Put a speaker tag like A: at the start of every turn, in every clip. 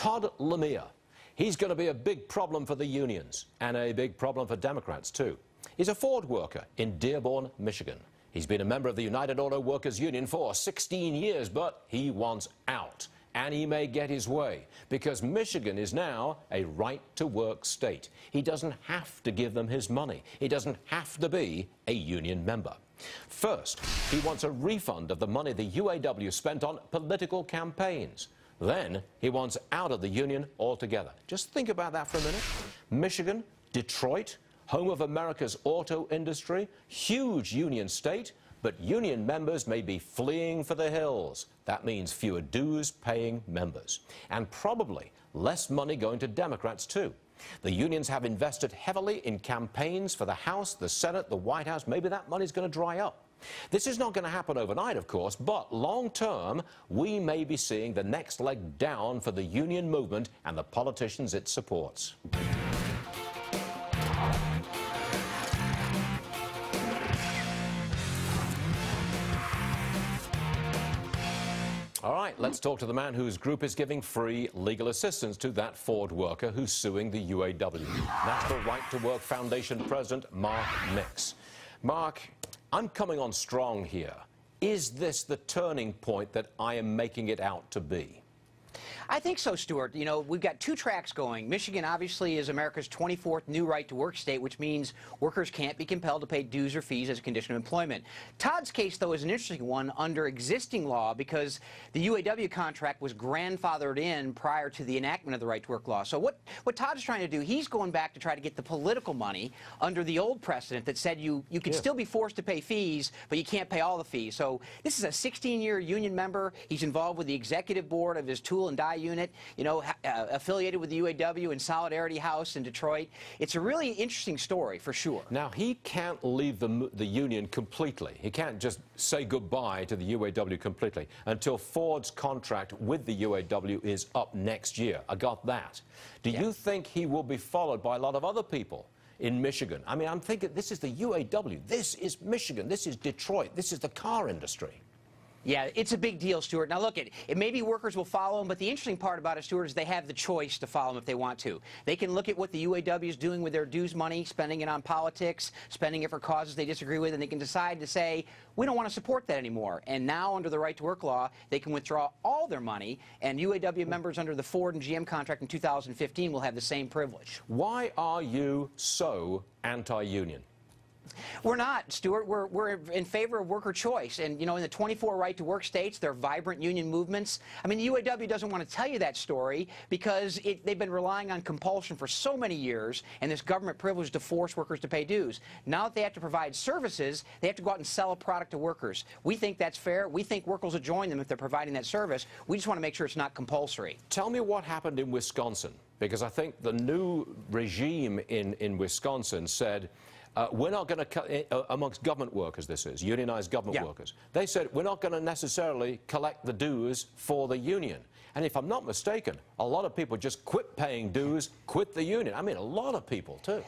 A: Todd Lemire. He's going to be a big problem for the unions and a big problem for Democrats, too. He's a Ford worker in Dearborn, Michigan. He's been a member of the United Auto Workers Union for 16 years, but he wants out. And he may get his way, because Michigan is now a right-to-work state. He doesn't have to give them his money. He doesn't have to be a union member. First, he wants a refund of the money the UAW spent on political campaigns. Then, he wants out of the union altogether. Just think about that for a minute. Michigan, Detroit, home of America's auto industry, huge union state, but union members may be fleeing for the hills. That means fewer dues-paying members. And probably less money going to Democrats, too. The unions have invested heavily in campaigns for the House, the Senate, the White House. Maybe that money's going to dry up. This is not going to happen overnight, of course, but long-term, we may be seeing the next leg down for the union movement and the politicians it supports. All right, let's talk to the man whose group is giving free legal assistance to that Ford worker who's suing the UAW. National Right to Work Foundation President Mark Mix. Mark, I'm coming on strong here. Is this the turning point that I am making it out to be?
B: I think so, Stuart. You know, we've got two tracks going. Michigan obviously is America's 24th new right-to-work state, which means workers can't be compelled to pay dues or fees as a condition of employment. Todd's case, though, is an interesting one under existing law because the UAW contract was grandfathered in prior to the enactment of the right-to-work law. So what Todd's trying to do, he's going back to try to get the political money under the old precedent that said you could still be forced to pay fees, but you can't pay all the fees. So this is a 16-year union member. He's involved with the executive board of his tool and die unit, you know, affiliated with the UAW and Solidarity House in Detroit. It's a really interesting story, for sure. Now,
A: he can't leave the union completely. He can't just say goodbye to the UAW completely until Ford's contract with the UAW is up next year. I got that. Do you think he will be followed by a lot of other people in Michigan? I mean, I'm thinking this is the UAW. This is Michigan. This is Detroit. This is the car industry.
B: Yeah, it's a big deal, Stuart. Now, look, it maybe workers will follow him, but the interesting part about it, Stuart, is they have the choice to follow him if they want to. They can look at what the UAW is doing with their dues money, spending it on politics, spending it for causes they disagree with, and they can decide to say, we don't want to support that anymore. And now, under the right-to-work law, they can withdraw all their money, and UAW members under the Ford and GM contract in 2015 will have the same privilege.
A: Why are you so anti-union?
B: We're not, Stuart. We're in favor of worker choice. And, you know, in the 24 right-to-work states, there are vibrant union movements. I mean, the UAW doesn't want to tell you that story because they've been relying on compulsion for so many years and this government privilege to force workers to pay dues. Now that they have to provide services, they have to go out and sell a product to workers. We think that's fair. We think workers will join them if they're providing that service. We just want to make sure it's not compulsory.
A: Tell me what happened in Wisconsin, because I think the new regime in Wisconsin said, we're not going to, amongst government workers this is, unionized government workers, they said we're not going to necessarily collect the dues for the union. And if I'm not mistaken, a lot of people just quit paying dues, quit the union. I mean, a lot of people, too.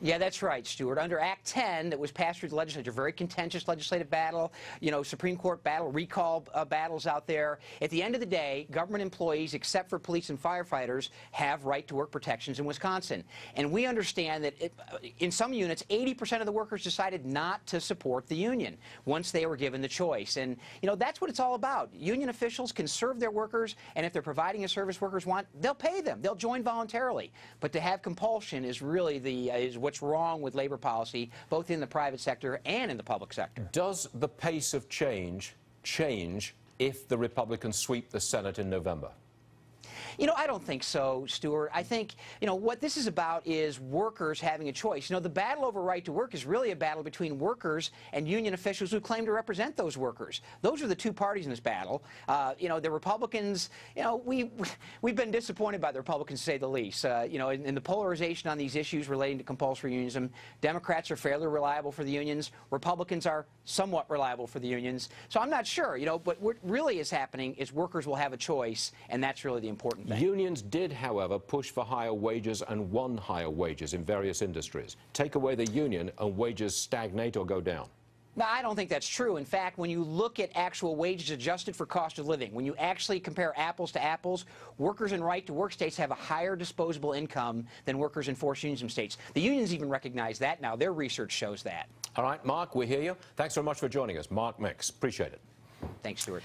B: Yeah, that's right, Stuart. Under Act 10 that was passed through the legislature, very contentious legislative battle, you know, Supreme Court battle, recall battles out there. At the end of the day, government employees, except for police and firefighters, have right-to-work protections in Wisconsin. And we understand that in some units, 80% of the workers decided not to support the union once they were given the choice. And, you know, that's what it's all about. Union officials can serve their workers, and if they're providing a service workers want, they'll pay them. They'll join voluntarily. But to have compulsion is really is what's wrong with labor policy, both in the private sector and in the public sector.
A: Does the pace of change if the Republicans sweep the Senate in November?
B: You know, I don't think so, Stuart. I think, you know, what this is about is workers having a choice. You know, the battle over right to work is really a battle between workers and union officials who claim to represent those workers. Those are the two parties in this battle. You know, the Republicans, you know, we've been disappointed by the Republicans, to say the least. You know, in the polarization on these issues relating to compulsory unionism, Democrats are fairly reliable for the unions. Republicans are somewhat reliable for the unions. So I'm not sure, you know, but what really is happening is workers will have a choice, and that's really the important thing.
A: Unions did, however, push for higher wages and won higher wages in various industries. Take away the union and wages stagnate or go down.
B: No, I don't think that's true. In fact, when you look at actual wages adjusted for cost of living, when you actually compare apples to apples, workers in right-to-work states have a higher disposable income than workers in forced union states. The unions even recognize that now. Their research shows that.
A: All right, Mark, we hear you. Thanks very much for joining us. Mark Mix. Appreciate it.
B: Thanks, Stuart.